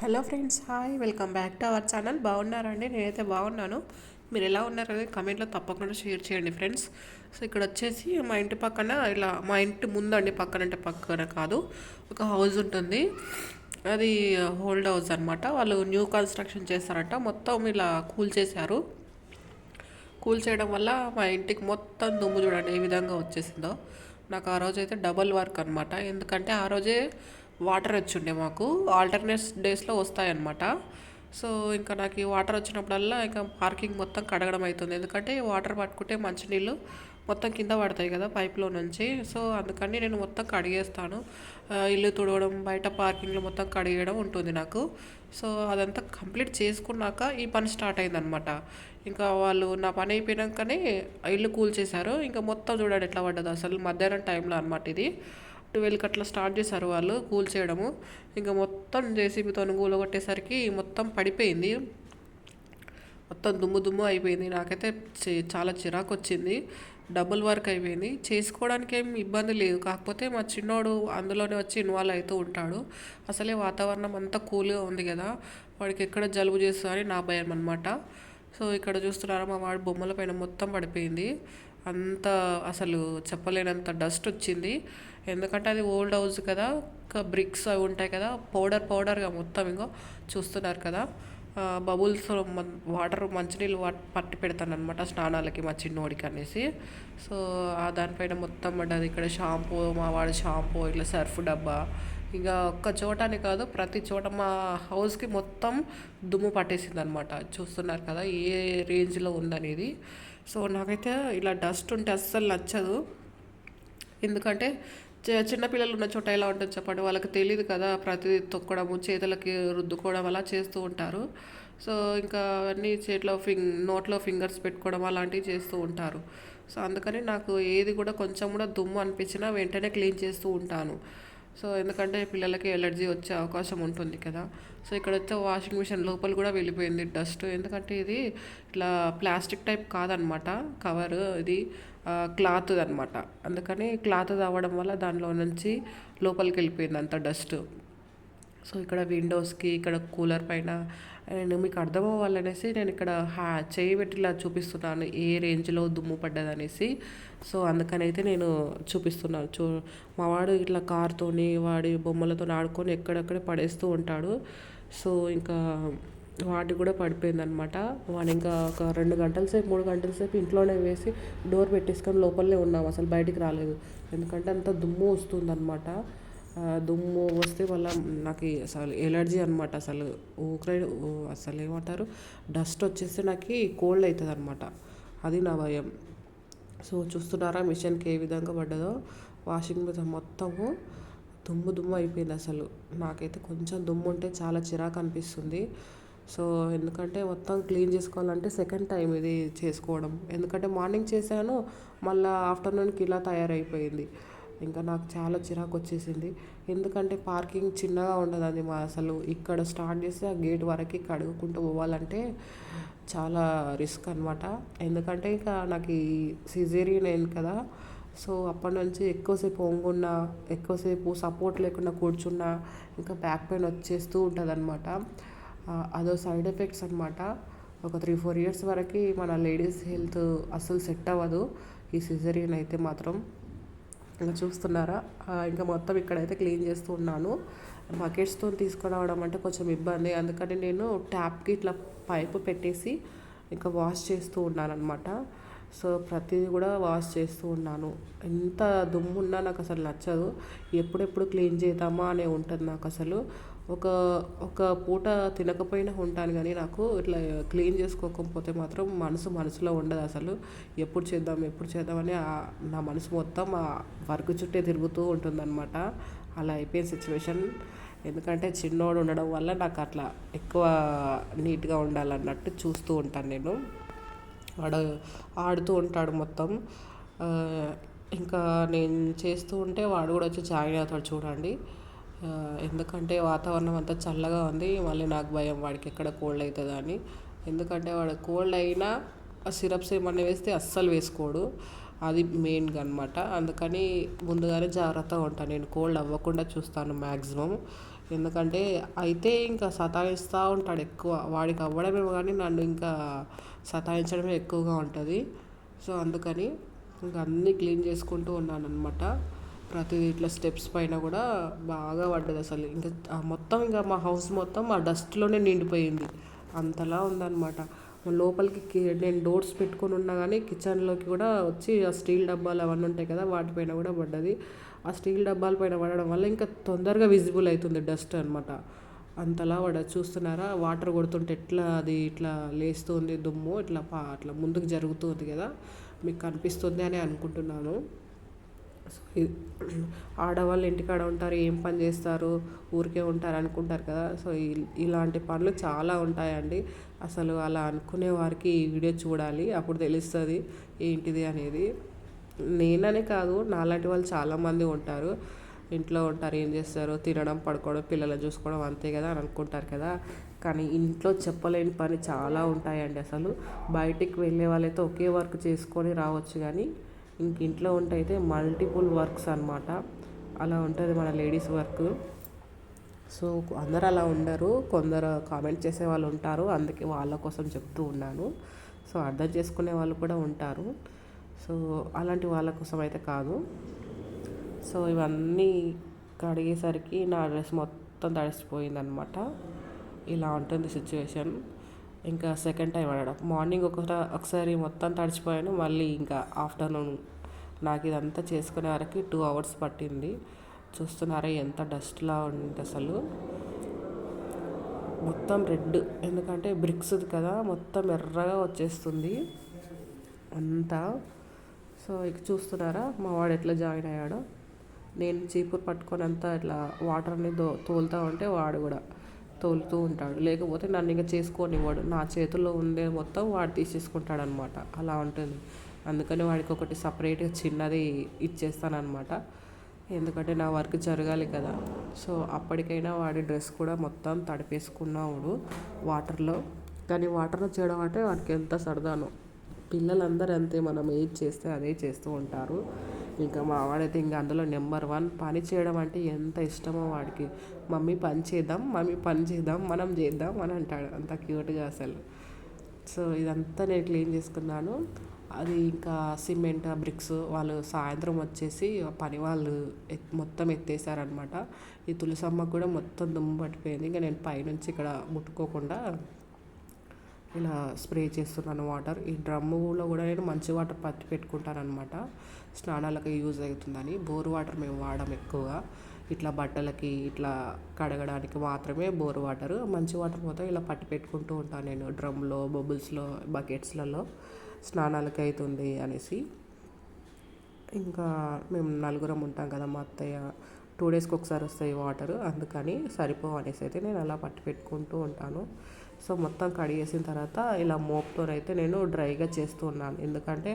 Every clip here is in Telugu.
Hello friends, hi, welcome back to our channel. బాగున్నారండి? నేనైతే బాగున్నాను. మీరు ఎలా ఉన్నారనేది కమెంట్లో తప్పకుండా షేర్ చేయండి ఫ్రెండ్స్. సో ఇక్కడ వచ్చేసి మా ఇంటి పక్కన, ఇలా మా ఇంటి ముందండి, పక్కన అంటే పక్కన కాదు, ఒక హౌస్ ఉంటుంది. అది ఓల్డ్ హౌస్ అనమాట. వాళ్ళు న్యూ కన్స్ట్రక్షన్ చేస్తారంట. మొత్తం ఇలా కూల్చేశారు. కూల్చేయడం వల్ల మా ఇంటికి మొత్తం దుమ్ము చూడండి ఏ విధంగా వచ్చేసిందో. నాకు ఆ రోజు అయితే డబల్ వర్క్ అనమాట. ఎందుకంటే ఆ రోజే వాటర్ వచ్చిండే మాకు. ఆల్టర్నేట్ డేస్లో వస్తాయన్నమాట. సో ఇంకా నాకు ఈ వాటర్ వచ్చినప్పుడల్లా ఇంకా పార్కింగ్ మొత్తం కడగడం అవుతుంది. ఎందుకంటే వాటర్ పట్టుకుంటే మంచినీళ్ళు మొత్తం కింద పడతాయి కదా పైప్లో నుంచి. సో అందుకని నేను మొత్తం కడిగేస్తాను. ఇల్లు తుడవడం, బయట పార్కింగ్లో మొత్తం కడిగేయడం ఉంటుంది నాకు. సో అదంతా కంప్లీట్ చేసుకున్నాక ఈ పని స్టార్ట్ అయిందనమాట. ఇంకా వాళ్ళు నా పని అయిపోయాకనే ఇల్లు కూల్చేశారు. ఇంకా మొత్తం చూడండి ఎట్లా పడ్డది. అసలు మధ్యాహ్నం టైంలో అనమాట ఇది. 12కి అట్లా స్టార్ట్ చేశారు వాళ్ళు కూల్చేయడము. ఇంకా మొత్తం జేసీబీతో కూలగొట్టేసరికి మొత్తం పడిపోయింది. మొత్తం దుమ్ము దుమ్ము అయిపోయింది. నాకైతే చాలా చిరాకు వచ్చింది. డబుల్ వర్క్ అయిపోయింది. చేసుకోవడానికి ఏం ఇబ్బంది లేదు, కాకపోతే మా చిన్నోడు అందులోనే వచ్చి ఇన్వాల్వ్ అవుతూ ఉంటాడు. అసలే వాతావరణం అంతా కూల్గా ఉంది కదా, వాడికి ఎక్కడ జలుబు చేస్తుందని అని నా భయం అనమాట. సో ఇక్కడ చూస్తున్నారా, మా వాడి బొమ్మల పైన మొత్తం పడిపోయింది. అంత అసలు చెప్పలేనంత డస్ట్ వచ్చింది. ఎందుకంటే అది ఓల్డ్ హౌస్ కదా, బ్రిక్స్ అవి ఉంటాయి కదా, పౌడర్గా మొత్తం ఇంకో చూస్తున్నారు కదా. బబుల్స్ వాటర్ మంచినీళ్ళు పట్టి పెడతాను అనమాట స్నానాలకి మా చిన్నోడికి అనేసి. సో దానిపైన మొత్తం పడ్డది. ఇక్కడ షాంపూ, మా వాడి షాంపూ, ఇట్లా సర్ఫ్ డబ్బా, ఇంకా ఒక్క చోటనే కాదు ప్రతి చోట మా హౌస్కి మొత్తం దుమ్ము పట్టేసింది అనమాట. చూస్తున్నారు కదా ఏ రేంజ్లో ఉందనేది. సో నాకైతే ఇలా డస్ట్ ఉంటే అస్సలు నచ్చదు. ఎందుకంటే చిన్నపిల్లలు ఉన్న చోట ఎలా ఉంటుంది చెప్పండి, వాళ్ళకి తెలియదు కదా. ప్రతి తొక్కడము, చేతులకి రుద్దుకోవడం అలా చేస్తూ ఉంటారు. సో ఇంకా అవన్నీ చేతిలో నోట్లో ఫింగర్స్ పెట్టుకోవడం అలాంటివి చేస్తూ ఉంటారు. సో అందుకని నాకు ఏది కూడా కొంచెం కూడా దుమ్ము అనిపించినా వెంటనే క్లీన్ చేస్తూ ఉంటాను. సో ఎందుకంటే పిల్లలకి ఎలర్జీ వచ్చే అవకాశం ఉంటుంది కదా. సో ఇక్కడైతే వాషింగ్ మిషన్ లోపల కూడా వెళ్ళిపోయింది డస్ట్. ఎందుకంటే ఇది ఇట్లా ప్లాస్టిక్ టైప్ కాదనమాట కవర్, ఇది క్లాత్ అనమాట. అందుకని క్లాత్ అవ్వడం వల్ల దానిలో నుంచి లోపలికి వెళ్ళిపోయింది అంత డస్ట్. సో ఇక్కడ విండోస్కి, ఇక్కడ కూలర్ పైన, నేను మీకు అర్థం అవ్వాలనేసి నేను ఇక్కడ చేయి పెట్టి ఇలా చూపిస్తున్నాను ఏ రేంజ్లో దుమ్ము పడ్డదనేసి. సో అందుకనైతే నేను చూపిస్తున్నాను. మా వాడు ఇట్లా కార్తోని వాడి బొమ్మలతో ఆడుకొని ఎక్కడెక్కడ పడేస్తూ ఉంటాడు. సో ఇంకా వాటి కూడా పడిపోయిందనమాట. వాడు ఇంకా ఒక 2 గంటల సేపు 3 గంటల సేపు ఇంట్లోనే వేసి డోర్ పెట్టేసుకొని లోపలనే ఉన్నాం, అసలు బయటికి రాలేదు. ఎందుకంటే అంత దుమ్ము వస్తుందన్నమాట. దుమ్ము వస్తే వల్ల నాకు అసలు ఎలర్జీ అనమాట. అసలు ఊకరే అసలు ఏమంటారు, డస్ట్ వచ్చేస్తే నాకు కోల్డ్ అవుతుంది అనమాట. అది నా భయం. సో చూస్తున్నారా మిషన్కి ఏ విధంగా పడ్డదో. వాషింగ్ మిషన్ మొత్తము దుమ్ము దుమ్ము అయిపోయింది. అసలు నాకైతే కొంచెం దుమ్ము ఉంటే చాలా చిరాకు అనిపిస్తుంది. సో ఎందుకంటే మొత్తం క్లీన్ చేసుకోవాలంటే సెకండ్ టైం ఇది చేసుకోవడం. ఎందుకంటే మార్నింగ్ చేశాను, మళ్ళీ ఆఫ్టర్నూన్కి ఇలా తయారైపోయింది. ఇంకా నాకు చాలా చిరాకు వచ్చేసింది. ఎందుకంటే పార్కింగ్ చిన్నగా ఉండదు అది. అసలు ఇక్కడ స్టార్ట్ చేస్తే ఆ గేట్ వరకు కడుగుకుంటూ పోవాలంటే చాలా రిస్క్ అనమాట. ఎందుకంటే ఇంకా నాకు ఈ సిజేరియన్ అయింది కదా. సో అప్పటి నుంచి ఎక్కువసేపు వంగున్నా, ఎక్కువసేపు సపోర్ట్ లేకుండా కూర్చున్నా ఇంకా బ్యాక్ పెయిన్ వచ్చేస్తూ ఉంటుంది అనమాట. అదో సైడ్ ఎఫెక్ట్స్ అనమాట. ఒక 3-4 ఇయర్స్ వరకు మన లేడీస్ హెల్త్ అస్సలు సెట్ అవ్వదు ఈ సిజేరియన్ అయితే మాత్రం. ఇంకా చూస్తున్నారా, ఇంకా మొత్తం ఇక్కడైతే క్లీన్ చేస్తూ ఉన్నాను. బకెట్స్తో తీసుకురావడం అంటే కొంచెం ఇబ్బంది. అందుకని నేను ట్యాప్కి ఇట్లా పైపు పెట్టేసి ఇంకా వాష్ చేస్తూ ఉన్నాను అనమాట. సో ప్రతిదీ కూడా వాష్ చేస్తూ ఉన్నాను. ఎంత దుమ్ము ఉన్నా నాకు అసలు నచ్చదు. ఎప్పుడెప్పుడు క్లీన్ చేద్దామా అనే ఉంటుంది నాకు అసలు. ఒక ఒక పూట తినకపోయినా ఉంటాను, కానీ నాకు ఇట్లా క్లీన్ చేసుకోకపోతే మాత్రం మనసులో ఉండదు అసలు. ఎప్పుడు చేద్దామని నా మనసు మొత్తం ఆ వర్క్ చుట్టే తిరుగుతూ ఉంటుందన్నమాట. అలా అయిపోయిన సిచ్యువేషన్. ఎందుకంటే చిన్నోడు ఉండడం వల్ల నాకు అట్లా ఎక్కువ నీట్గా ఉండాలన్నట్టు చూస్తూ ఉంటాను నేను. వాడు ఆడుతూ ఉంటాడు మొత్తం. ఇంకా నేను చేస్తూ ఉంటే వాడు కూడా వచ్చి జాయిన్ అవుతాడు చూడండి. ఎందుకంటే వాతావరణం అంతా చల్లగా ఉంది. మళ్ళీ నాకు భయం వాడికి ఎక్కడ కోల్డ్ అవుతుందా అని. ఎందుకంటే వాడు కోల్డ్ అయినా సిరప్స్ ఏమన్నా వేస్తే అస్సలు వేసుకోడు. అది మెయిన్గా అనమాట. అందుకని ముందుగానే జాగ్రత్తగా ఉంటాను నేను. కోల్డ్ అవ్వకుండా చూస్తాను మ్యాక్సిమం. ఎందుకంటే అయితే ఇంకా సతాయిస్తూ ఉంటాడు ఎక్కువ. వాడికి అవ్వడమేమో కానీ నన్ను ఇంకా సతాయించడమే ఎక్కువగా ఉంటుంది. సో అందుకని ఇంకా అన్నీ క్లీన్ చేసుకుంటూ ఉన్నాను అనమాట. ప్రతిదీ ఇట్లా స్టెప్స్ పైన కూడా బాగా పడ్డది అసలు. ఇంకా మొత్తం ఇంకా మా హౌస్ మొత్తం ఆ డస్ట్లోనే నిండిపోయింది. అంతలా ఉందన్నమాట. లోపలికి నేను డోర్స్ పెట్టుకొని ఉన్నా కానీ కిచెన్లోకి కూడా వచ్చి ఆ స్టీల్ డబ్బాలు అవన్నీ ఉంటాయి కదా, వాటిపైన కూడా పడ్డది. ఆ స్టీల్ డబ్బాల పైన పడడం వల్ల ఇంకా తొందరగా విజిబుల్ అవుతుంది డస్ట్ అనమాట. అంతలా పడదు. చూస్తున్నారా, వాటర్ కొడుతుంటే ఎట్లా అది ఇట్లా లేస్తుంది దుమ్ము, ఇట్లా అట్లా ముందుకు జరుగుతుంది కదా, మీకు కనిపిస్తుంది అని అనుకుంటున్నాను. ఆడవాళ్ళు ఇంటికాడ ఉంటారు, ఏం పని చేస్తారు, ఊరికే ఉంటారు అనుకుంటారు కదా. సో ఇలాంటి పనులు చాలా ఉంటాయండి. అసలు అలా అనుకునే వారికి ఈ వీడియో చూడాలి, అప్పుడు తెలుస్తుంది ఏంటిది అనేది. నేననే కాదు, నాలాంటి వాళ్ళు చాలామంది ఉంటారు. ఇంట్లో ఉంటారు, ఏం చేస్తారు, తినడం, పడుకోవడం, పిల్లలను చూసుకోవడం, అంతే కదా అని అనుకుంటారు కదా. కానీ ఇంట్లో చెప్పలేని పని చాలా ఉంటాయండి. అసలు బయటికి వెళ్ళే వాళ్ళైతే ఒకే వర్క్ చేసుకొని రావచ్చు, కానీ ఇంక ఇంట్లో ఉంటే అయితే మల్టిపుల్ వర్క్స్ అనమాట. అలా ఉంటుంది మన లేడీస్ వర్క్. సో అందరు అలా ఉండరు, కొందరు కామెంట్ చేసే వాళ్ళు ఉంటారు, అందుకే వాళ్ళ కోసం చెప్తూ ఉన్నాను. సో అర్థం చేసుకునే వాళ్ళు కూడా ఉంటారు. సో అలాంటి వాళ్ళ కోసం అయితే కాదు. సో ఇవన్నీ కడిగేసరికి నా డ్రెస్ మొత్తం తడిసిపోయిందనమాట. ఇలా ఉంటుంది సిచ్యువేషన్. ఇంకా సెకండ్ టైం ఆడడం, మార్నింగ్ ఒకసారి మొత్తం తడిచిపోయాను, మళ్ళీ ఇంకా ఆఫ్టర్నూన్. నాకు ఇదంతా చేసుకునే వరకు 2 hours పట్టింది. చూస్తున్నారా ఎంత డస్ట్లా ఉంది అసలు. మొత్తం రెడ్, ఎందుకంటే బ్రిక్స్ కదా, మొత్తం ఎర్రగా వచ్చేస్తుంది అంతా. సో ఇక చూస్తున్నారా మా వాడు ఎట్లా జాయిన్ అయ్యాడో. నేను చీపురు పట్టుకొని అంతా ఇట్లా వాటర్ని తోలుతూ ఉంటే వాడు కూడా తోలుతూ ఉంటాడు. లేకపోతే నన్ను ఇంకా చేసుకోనివ్వడు, నా చేతుల్లో ఉండే మొత్తం వాడు తీసేసుకుంటాడు అనమాట. అలా ఉంటుంది. అందుకని వాడికి ఒకటి సపరేట్గా చిన్నది ఇచ్చేస్తానమాట. ఎందుకంటే నా వర్క్ జరగాలి కదా. సో అప్పటికైనా వాడి డ్రెస్ కూడా మొత్తం తడిపేసుకున్నాడు వాటర్లో. కానీ వాటర్లో చేయడం అంటే వాడికి ఎంత సరదానో. పిల్లలందరూ అంతే, మనం ఏది చేస్తే అదే చేస్తూ ఉంటారు. ఇంకా మా వాడైతే ఇంకా అందులో నెంబర్ 1. పని చేయడం అంటే ఎంత ఇష్టమో వాడికి. మమ్మీ పని చేద్దాం, మమ్మీ పని చేద్దాం, మనం చేద్దాం అని అంటాడు, అంత క్యూట్గా అసలు. సో ఇదంతా నేను క్లీన్ చేసుకున్నాను. అది ఇంకా సిమెంట్, బ్రిక్స్ వాళ్ళు సాయంత్రం వచ్చేసి పని వాళ్ళు మొత్తం ఎత్తేసారనమాట. ఈ తులసమ్మకు కూడా మొత్తం దుమ్ము పట్టిపోయింది. ఇంకా నేను పైనుంచి ఇక్కడ ముట్టుకోకుండా ఇలా స్ప్రే చేస్తున్నాను వాటర్. ఈ డ్రమ్ములో కూడా నేను మంచి వాటర్ పట్టి పెట్టుకుంటాను అనమాట, స్నానాలకు యూజ్ అవుతుందని. బోర్ వాటర్ మేము వాడము ఎక్కువగా. ఇట్లా బట్టలకి ఇట్లా కడగడానికి మాత్రమే బోర్ వాటర్. మంచి వాటర్ మొత్తం ఇలా పట్టి పెట్టుకుంటూ ఉంటాను నేను, డ్రమ్లో, బబుల్స్లో, బకెట్స్లలో స్నానాలకి అవుతుంది అనేసి. ఇంకా మేము నలుగురం ఉంటాం కదా, మా అత్తయ్య 2 daysకి ఒకసారి వస్తాయి వాటర్, అందుకని సరిపోవు అనేసి అయితే నేను అలా పట్టి పెట్టుకుంటూ ఉంటాను. సో మొత్తం కడిగేసిన తర్వాత ఇలా మోప్తోనైతే నేను డ్రైగా చేస్తూ ఉన్నాను. ఎందుకంటే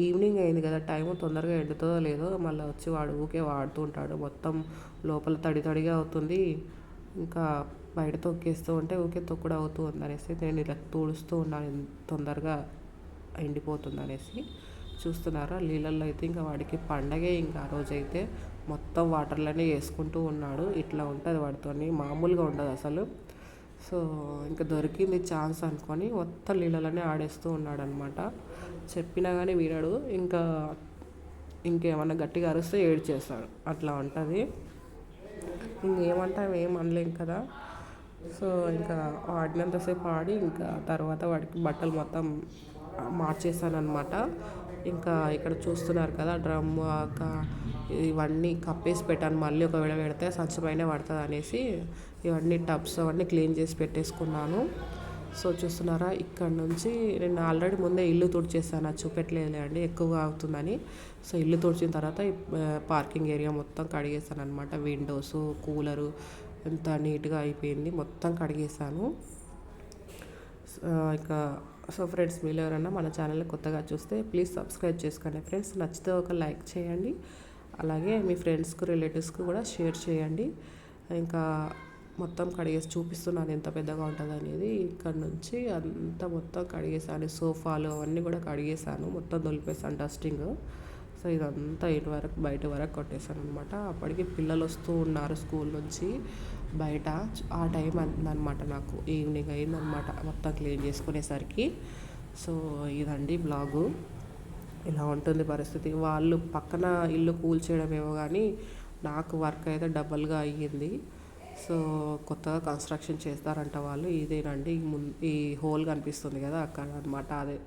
ఈవినింగ్ అయింది కదా, టైం తొందరగా ఎండుతుందో లేదో, మళ్ళీ వచ్చి వాడు ఊకే వాడుతూ ఉంటాడు, మొత్తం లోపల తడిగా అవుతుంది. ఇంకా బయట తొక్కేస్తూ ఉంటే ఊకే తొక్కుడు అవుతూ ఉంది అనేసి నేను ఇలా తుడుస్తూ ఉన్నాను, తొందరగా ఎండిపోతుంది అనేసి. చూస్తున్నారా, నీళ్ళల్లో అయితే ఇంకా వాడికి పండగే. ఇంకా ఆ రోజైతే మొత్తం వాటర్లోనే వేసుకుంటూ ఉన్నాడు. ఇట్లా ఉంటుంది వాడితోని, మామూలుగా ఉండదు అసలు. సో ఇంకా దొరికింది ఛాన్స్ అనుకొని మొత్తం నీళ్ళలోనే ఆడేస్తూ ఉన్నాడు అనమాట. చెప్పినా కానీ వినడు. ఇంకేమన్నా గట్టిగా అరిస్తే ఏడ్చేస్తాడు, అట్లా ఉంటుంది. ఇంకేమంటాం, ఏం అనలేం కదా. సో ఇంకా ఆడినంతసేపు ఆడి ఇంకా తర్వాత వాడికి బట్టలు మొత్తం మార్చేసాను అనమాట. ఇంకా ఇక్కడ చూస్తున్నారు కదా, డ్రమ్ ఇవన్నీ కప్పేసి పెట్టాను. మళ్ళీ ఒకవేళ పెడితే సంచమైనా పడుతుంది అనేసి ఇవన్నీ టబ్స్ అవన్నీ క్లీన్ చేసి పెట్టేసుకున్నాను. సో చూస్తున్నారా, ఇక్కడ నుంచి నేను ఆల్రెడీ ముందే ఇల్లు తుడిచేసాను, అది చూపెట్టలేదు అండి, ఎక్కువగా అవుతుందని. సో ఇల్లు తుడిచిన తర్వాత పార్కింగ్ ఏరియా మొత్తం కడిగేసాను అనమాట. విండోస్, కూలరు ఎంత నీట్గా అయిపోయింది, మొత్తం కడిగేసాను. ఇంకా సో ఫ్రెండ్స్, మీరు ఎవరైనా మన ఛానల్ని కొత్తగా చూస్తే ప్లీజ్ సబ్స్క్రైబ్ చేసుకోండి ఫ్రెండ్స్. నచ్చితే ఒక లైక్ చేయండి, అలాగే మీ ఫ్రెండ్స్కి, రిలేటివ్స్కి కూడా షేర్ చేయండి. ఇంకా మొత్తం కడిగేసి చూపిస్తున్నాను ఎంత పెద్దగా ఉంటుంది అనేది. ఇక్కడ నుంచి అంతా మొత్తం కడిగేసాను, సోఫాలు అవన్నీ కూడా కడిగేసాను, మొత్తం దొలిపేసాను డస్టింగ్. సో ఇదంతా ఇటు వరకు బయట వరకు కొట్టేసాను అనమాట. అప్పటికి పిల్లలు వస్తూ ఉన్నారు స్కూల్ నుంచి, బయట. ఆ టైం అయిందనమాట, నాకు ఈవినింగ్ అయిందనమాట మొత్తం క్లీన్ చేసుకునేసరికి. సో ఇదండి బ్లాగు. ఇలా ఉంటుంది పరిస్థితి. వాళ్ళు పక్కన ఇల్లు కూల్చేయడమేమో కానీ నాకు వర్క్ అయితే డబల్గా అయ్యింది. సో కొత్తగా కన్స్ట్రక్షన్ చేస్తారంట వాళ్ళు. ఇదేనండి ఈ హోల్ కనిపిస్తుంది కదా అక్కడ అనమాట, అదే